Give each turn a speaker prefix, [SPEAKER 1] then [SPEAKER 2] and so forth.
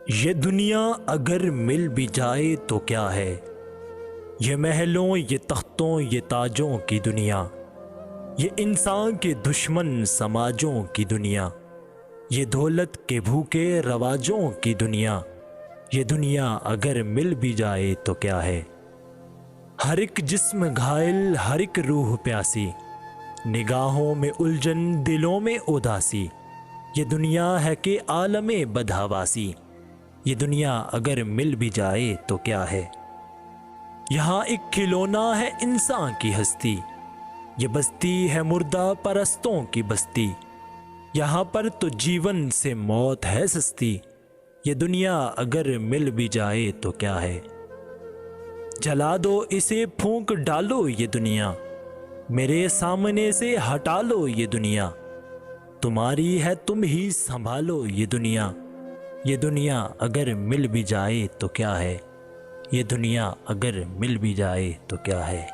[SPEAKER 1] ये दुनिया अगर मिल भी जाए तो क्या है। ये महलों, ये तख्तों, ये ताजों की दुनिया, ये इंसान के दुश्मन समाजों की दुनिया, ये दौलत के भूखे रवाजों की दुनिया, ये दुनिया अगर मिल भी जाए तो क्या है। हर एक जिस्म घायल, हर एक रूह प्यासी, निगाहों में उलझन, दिलों में उदासी, ये दुनिया है कि आलमे बदहवासी। ये दुनिया अगर मिल भी जाए तो क्या है। यहाँ एक खिलौना है इंसान की हस्ती, ये बस्ती है मुर्दा परस्तों की बस्ती। यहाँ पर तो जीवन से मौत है सस्ती, ये दुनिया अगर मिल भी जाए तो क्या है। जला दो इसे, फूंक डालो ये दुनिया, मेरे सामने से हटा लो ये दुनिया। तुम्हारी है, तुम ही संभालो ये दुनिया। ये दुनिया अगर मिल भी जाए तो क्या है। ये दुनिया अगर मिल भी जाए तो क्या है।